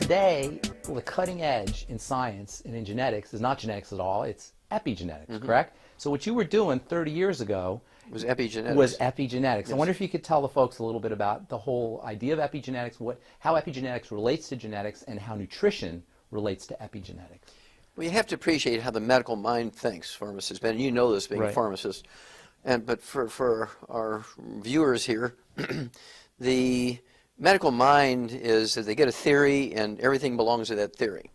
today, the cutting edge in science and in genetics is not genetics at all, it's epigenetics, correct? So what you were doing 30 years ago was epigenetics. Yes. I wonder if you could tell the folks a little bit about the whole idea of epigenetics, how epigenetics relates to genetics, and how nutrition relates to epigenetics. Well, you have to appreciate how the medical mind thinks, pharmacists, Ben, and you know this being a pharmacist. But for our viewers here, the medical mind is that they get a theory and everything belongs to that theory.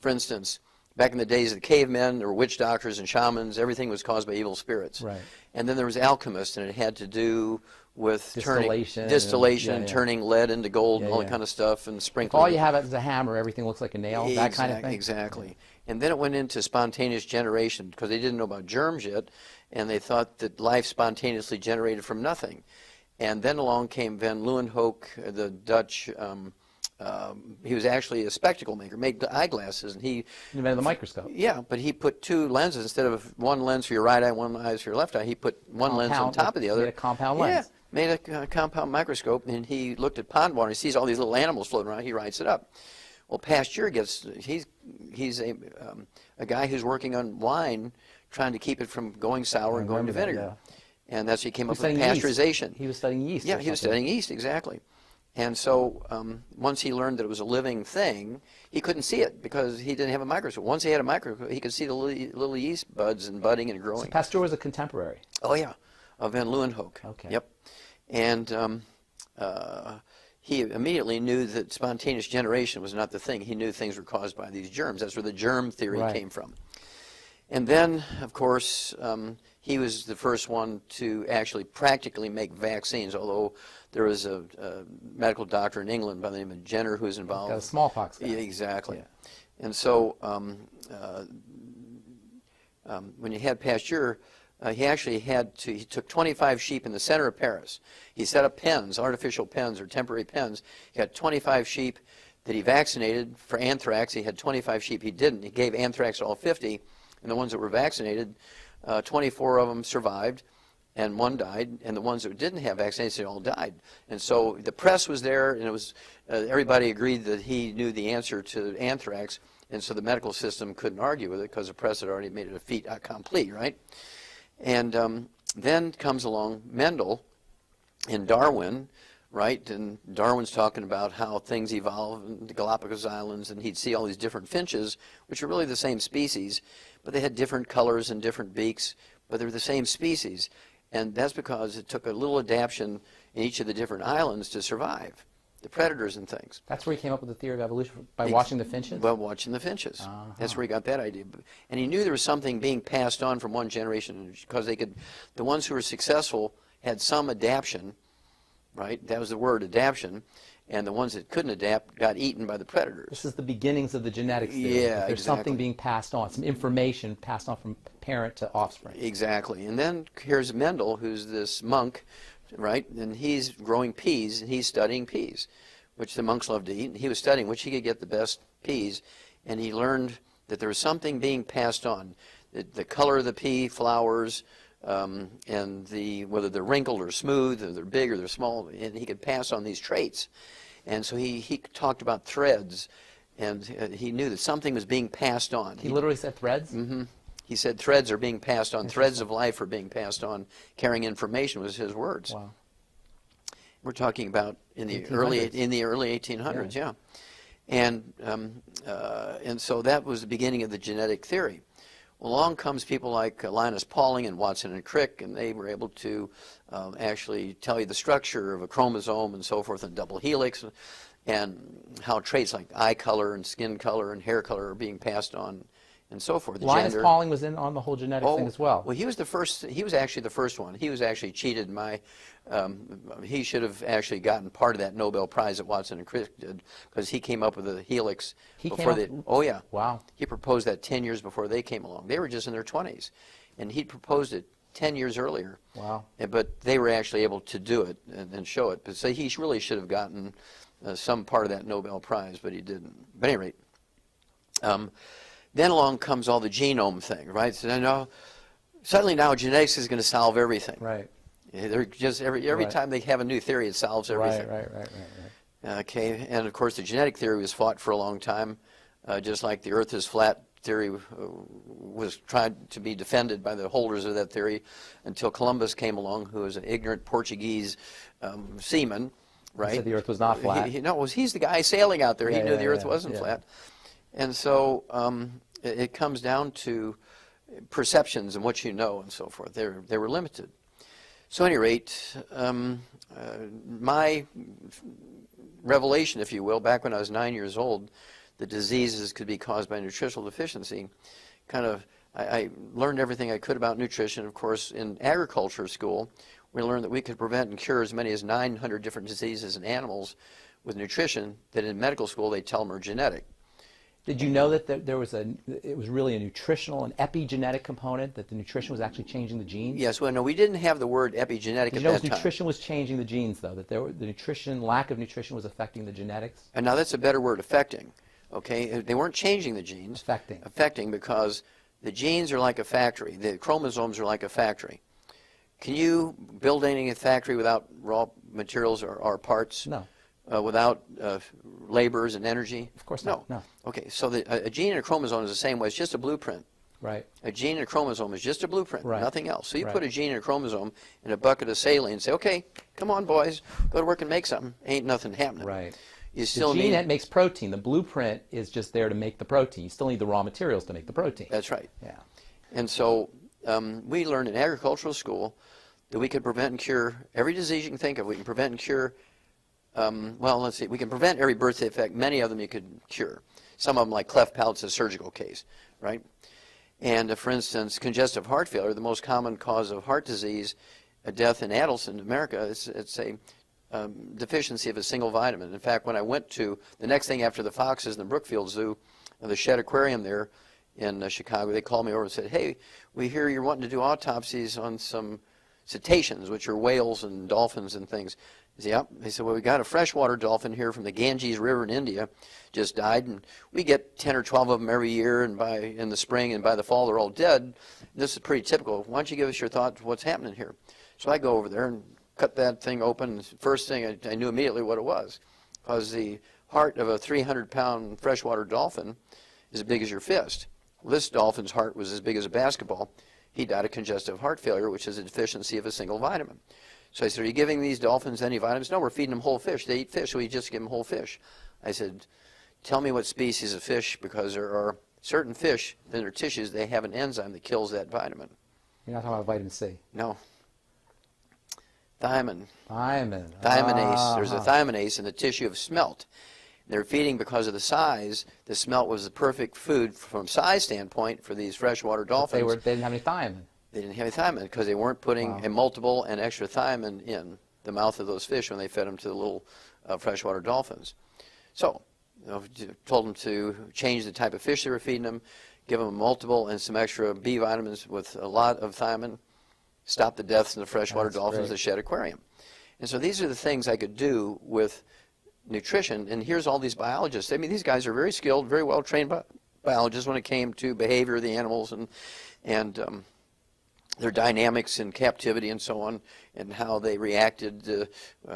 For instance, back in the days of the cavemen, there were witch doctors and shamans. Everything was caused by evil spirits. Right. And then there was alchemists, and it had to do with distillation, turning lead into gold, and all that kind of stuff, and sprinkling. If all you have is a hammer, everything looks like a nail, that kind of thing? Exactly. And then it went into spontaneous generation, because they didn't know about germs yet, and they thought that life spontaneously generated from nothing. And then along came Van Leeuwenhoek, the Dutch. He was actually a spectacle maker, made eyeglasses, and he invented the microscope. Yeah, but he put two lenses instead of one lens for your right eye, one lens for your left eye. He put one lens on top of the other. Made a compound lens. Yeah, made a compound microscope, and he looked at pond water. He sees all these little animals floating around. He writes it up. Well, Pasteur he's a guy who's working on wine, trying to keep it from going sour and going to vinegar. And that's how he came up with pasteurization. He was studying yeast. Yeah, he was studying yeast, exactly. And so once he learned that it was a living thing, he couldn't see it because he didn't have a microscope. Once he had a microscope, he could see the little yeast buds and budding and growing. So Pasteur was a contemporary. Oh, yeah, of Van Leeuwenhoek. Okay. Yep. And he immediately knew that spontaneous generation was not the thing. He knew things were caused by these germs. That's where the germ theory came from. And then, of course, he was the first one to actually practically make vaccines, although there was a medical doctor in England by the name of Jenner who was involved. Got a smallpox guy. Yeah, exactly. Yeah. And so when you had Pasteur, he took 25 sheep in the center of Paris. He set up pens, artificial pens or temporary pens. He had 25 sheep that he vaccinated for anthrax. He had 25 sheep he didn't. He gave anthrax to all 50, and the ones that were vaccinated, 24 of them survived, and one died, and the ones that didn't have vaccination all died. And so the press was there, and it was everybody agreed that he knew the answer to anthrax, and so the medical system couldn't argue with it because the press had already made it a fait accompli, right? And then comes along Mendel and Darwin, right? And Darwin's talking about how things evolve in the Galapagos Islands, and he'd see all these different finches, which are really the same species, but they had different colors and different beaks, but they're the same species. And that's because it took a little adaptation in each of the different islands to survive, the predators and things. That's where he came up with the theory of evolution, by watching the finches? By watching the finches. That's where he got that idea. And he knew there was something being passed on from one generation, because the ones who were successful had some adaptation, right? That was the word, adaptation. And the ones that couldn't adapt got eaten by the predators. This is the beginnings of the genetics theory. Yeah, There's something being passed on, some information passed on from parent to offspring. Exactly. And then here's Mendel, who's this monk, right? And he's growing peas, and he's studying peas, which the monks love to eat. And he was studying which he could get the best peas, and he learned that there was something being passed on. The color of the pea flowers, and whether they're wrinkled or smooth, or they're big or they're small, and he could pass on these traits. And so he talked about threads, and he knew that something was being passed on. He literally said threads? Mm-hmm. He said threads are being passed on, threads of life are being passed on, carrying information was his words. Wow. We're talking about in the early 1800s, yeah. And so that was the beginning of the genetic theory. Well, along comes people like Linus Pauling and Watson and Crick, and they were able to actually tell you the structure of a chromosome and so forth, and double helix, and how traits like eye color and skin color and hair color are being passed on, and so forth. Linus Pauling was in on the whole genetic thing as well. Well, he was actually the first one. He was actually cheated. He should have actually gotten part of that Nobel Prize that Watson and Crick did, because he came up with the helix before they. Oh yeah. Wow. He proposed that 10 years before they came along. They were just in their 20s, and he proposed it 10 years earlier. Wow. But they were actually able to do it and show it. But so he really should have gotten some part of that Nobel Prize, but he didn't. But at any rate. Then along comes all the genome thing, right? So suddenly now genetics is going to solve everything. Right. They're just every time they have a new theory, it solves everything. Right. Okay, and of course the genetic theory was fought for a long time, just like the Earth is flat theory was tried to be defended by the holders of that theory until Columbus came along, who was an ignorant Portuguese seaman, right? He said the Earth was not flat. He's the guy sailing out there. Yeah, He knew yeah, the Earth yeah, wasn't yeah. flat. And so it comes down to perceptions and what you know and so forth. They were limited. So at any rate, my revelation, if you will, back when I was 9 years old, that diseases could be caused by nutritional deficiency, I learned everything I could about nutrition. Of course, in agriculture school, we learned that we could prevent and cure as many as 900 different diseases in animals with nutrition that in medical school they tell them are genetic. Did you know that it was really a nutritional and epigenetic component, that the nutrition was actually changing the genes? Yes, well, no, we didn't have the word epigenetic Did at you know that time. nutrition was changing the genes, though, that the lack of nutrition was affecting the genetics? And now that's a better word, affecting. Okay, they weren't changing the genes. Affecting. Affecting, because the genes are like a factory. The chromosomes are like a factory. Can you build anything in a factory without raw materials or parts? No. Without labors and energy? Of course not. No. Okay, so a gene and a chromosome is the same way. It's just a blueprint. Right. A gene and a chromosome is just a blueprint, Right. nothing else. So you Right. put a gene and a chromosome in a bucket of saline and say, okay, come on, boys, go to work and make something. Ain't nothing happening. Right. You still the gene need... that makes protein, the blueprint is just there to make the protein. You still need the raw materials to make the protein. That's right. Yeah. And so we learned in agricultural school that we could prevent and cure every disease you can think of. We can prevent and cure, well, let's see, we can prevent every birth defect. Many of them you could cure. Some of them, like cleft palate's a surgical case, right? And for instance, congestive heart failure, the most common cause of heart disease, death in adults in America, it's a deficiency of a single vitamin. In fact, when I went to the next thing after the Foxes in the Brookfield Zoo, the Shedd Aquarium there in Chicago, they called me over and said, hey, we hear you're wanting to do autopsies on some cetaceans, which are whales and dolphins and things. I said, yep. They said, well, we got a freshwater dolphin here from the Ganges River in India, just died, and we get 10 or 12 of them every year, and in the spring and by the fall they're all dead. This is pretty typical. Why don't you give us your thoughts what's happening here? So I go over there and cut that thing open. First thing, I knew immediately what it was, because the heart of a 300-pound freshwater dolphin is as big as your fist. Well, this dolphin's heart was as big as a basketball. He died of congestive heart failure, which is a deficiency of a single vitamin. So I said, are you giving these dolphins any vitamins? No, we're feeding them whole fish. They eat fish, so we just give them whole fish. I said, tell me what species of fish, because there are certain fish in their tissues, they have an enzyme that kills that vitamin. You're not talking about vitamin C? No. Thiamine. Thiamine. Thiaminase. There's a thiaminase in the tissue of smelt. They're feeding because of the size. The smelt was the perfect food from size standpoint for these freshwater dolphins. They didn't have any thiamine. They didn't have any thiamine because they weren't putting a multiple and extra thiamine in the mouth of those fish when they fed them to the little freshwater dolphins. So, told them to change the type of fish they were feeding them, give them a multiple and some extra B vitamins with a lot of thiamine, stop the deaths in the freshwater dolphins, the Shedd Aquarium. And so these are the things I could do with nutrition. And here's all these biologists. I mean, these guys are very skilled, very well trained biologists when it came to behavior of the animals and their dynamics in captivity and so on, and how they reacted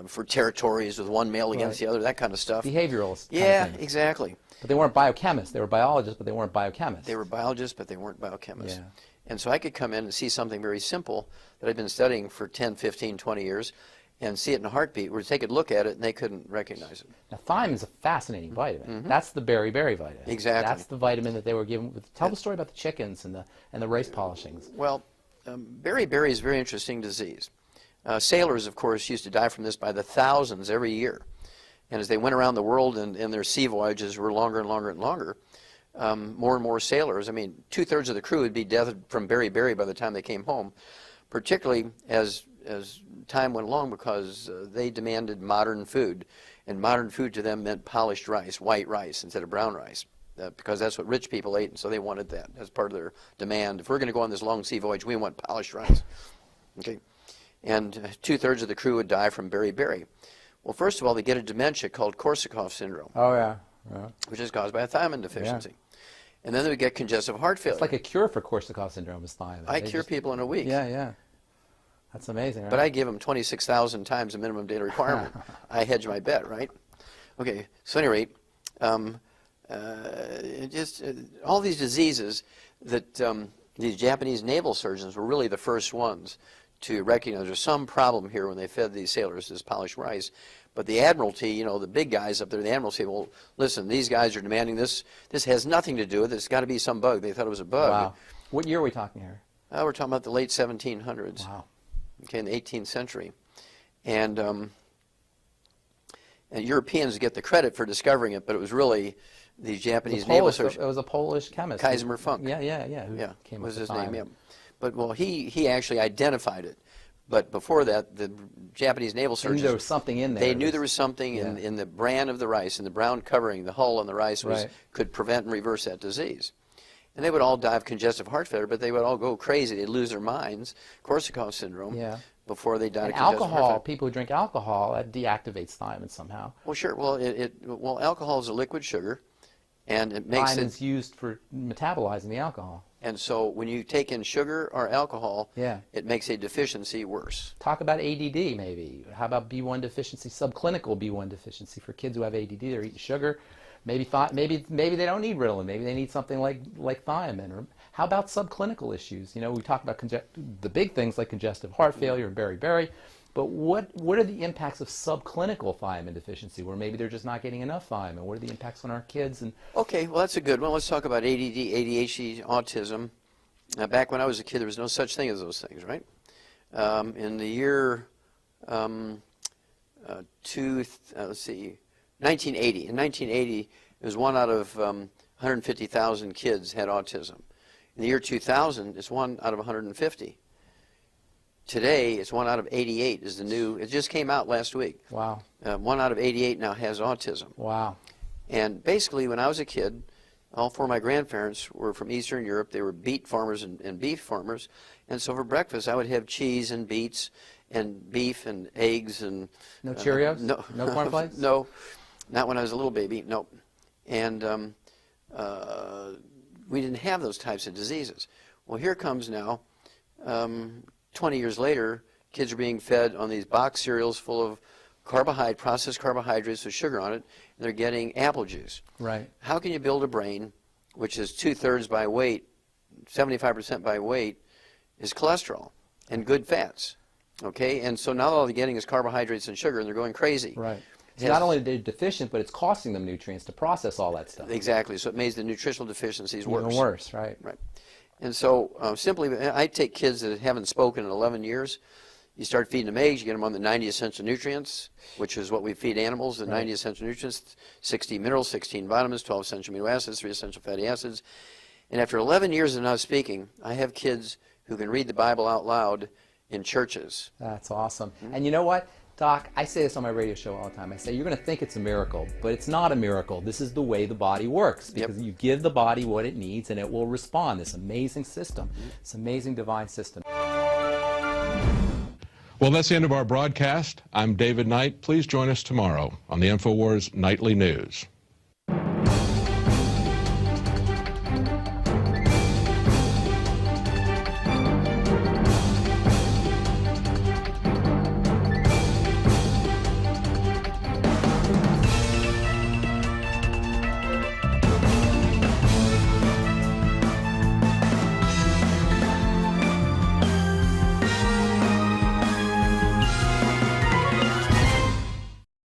for territories with one male against the other, that kind of stuff. Behavioralists. Yeah, exactly. But they weren't biochemists. They were biologists, but they weren't biochemists. They were biologists, but they weren't biochemists. Yeah. And so I could come in and see something very simple that I've been studying for 10, 15, 20 years, and see it in a heartbeat, where they could look at it and they couldn't recognize it. Now, thiamine is a fascinating vitamin. That's the berry vitamin. Exactly. That's the vitamin that they were given. Tell the story about the chickens and the race polishings. Well, beriberi is a very interesting disease. Sailors, of course, used to die from this by the thousands every year. And as they went around the world and their sea voyages were longer and longer and longer, more and more sailors, I mean, 2/3 of the crew would be dead from beriberi by the time they came home, particularly as time went along, because they demanded modern food. And modern food to them meant polished rice, white rice instead of brown rice, because that's what rich people ate, and so they wanted that as part of their demand. If we're going to go on this long sea voyage, we want polished rice. Okay? And 2/3 of the crew would die from beriberi. Well, first of all, they get a dementia called Korsakoff syndrome, Oh, yeah. which is caused by a thiamine deficiency. And then they would get congestive heart failure. It's like a cure for Korsakoff syndrome is thiamine. I cure people in a week. Yeah. That's amazing, right? But I give them 26,000 times the minimum daily requirement. I hedge my bet, right? Okay, so at any rate, all these diseases that these Japanese naval surgeons were really the first ones to recognize there's some problem here when they fed these sailors this polished rice. But the Admiralty, you know, the big guys up there, the Admiralty, well, listen, these guys are demanding this. This has nothing to do with it. It's got to be some bug. They thought it was a bug. Wow. What year are we talking here? We're talking about the late 1700s. Wow. Okay, in the 18th century. And Europeans get the credit for discovering it, but it was really these Japanese naval surgeons. It was a Polish chemist. Kaiser Funk. Yeah. Yeah, Came was up his with name, thyme. yeah. But, well, he actually identified it. But before that, the Japanese naval They surgeons... knew there was something in there. They knew there was something in the bran of the rice, in the brown covering, the hull on the rice could prevent and reverse that disease. And they would all die of congestive heart failure, but they would all go crazy. They'd lose their minds, Korsakoff syndrome, before they died of congestive heart failure. People who drink alcohol, that deactivates thymin somehow. Well, sure. Well, alcohol is a liquid sugar, and it makes Thymin's used for metabolizing the alcohol. And so when you take in sugar or alcohol, Yeah. it makes a deficiency worse. Talk about ADD maybe. How about B1 deficiency, subclinical B1 deficiency for kids who have ADD? They're eating sugar. Maybe they don't need Ritalin. Maybe they need something like thiamine. Or how about subclinical issues? You know, we talk about the big things like congestive heart failure and beriberi. But what are the impacts of subclinical thiamine deficiency, where maybe they're just not getting enough thiamine? What are the impacts on our kids? And okay, well, that's a good one. Let's talk about ADD, ADHD, autism. Now, back when I was a kid, there was no such thing as those things, right? In the year 1980. In 1980, it was 1 out of 150,000 kids had autism. In the year 2000, it's 1 out of 150. Today, it's 1 out of 88 is the new, it just came out last week. wow. 1 out of 88 now has autism. Wow. And basically, when I was a kid, all 4 of my grandparents were from Eastern Europe. They were beet farmers and beef farmers. And so for breakfast, I would have cheese and beets and beef and eggs and... No Cheerios? No cornflakes? No, not when I was a little baby, no. And we didn't have those types of diseases. Well, here comes now, 20 years later, kids are being fed on these box cereals full of processed carbohydrates with sugar on it, and they're getting apple juice. Right. How can you build a brain which is 2/3 by weight, 75% by weight, is cholesterol and good fats? Okay, and so now all they're getting is carbohydrates and sugar, and they're going crazy. Right. So not only are they deficient, but it's costing them nutrients to process all that stuff. Exactly. So it makes the nutritional deficiencies worse. Even worse, right. Right. And so simply, I take kids that haven't spoken in 11 years. You start feeding them eggs, you get them on the 90 essential nutrients, which is what we feed animals, the 90 essential nutrients, 60 minerals, 16 vitamins, 12 essential amino acids, 3 essential fatty acids. And after 11 years of not speaking, I have kids who can read the Bible out loud in churches. That's awesome. And you know what, Doc, I say this on my radio show all the time. I say, you're going to think it's a miracle, but it's not a miracle. This is the way the body works, because you give the body what it needs and it will respond. This amazing system, this amazing divine system. Well, that's the end of our broadcast. I'm David Knight. Please join us tomorrow on the InfoWars Nightly News.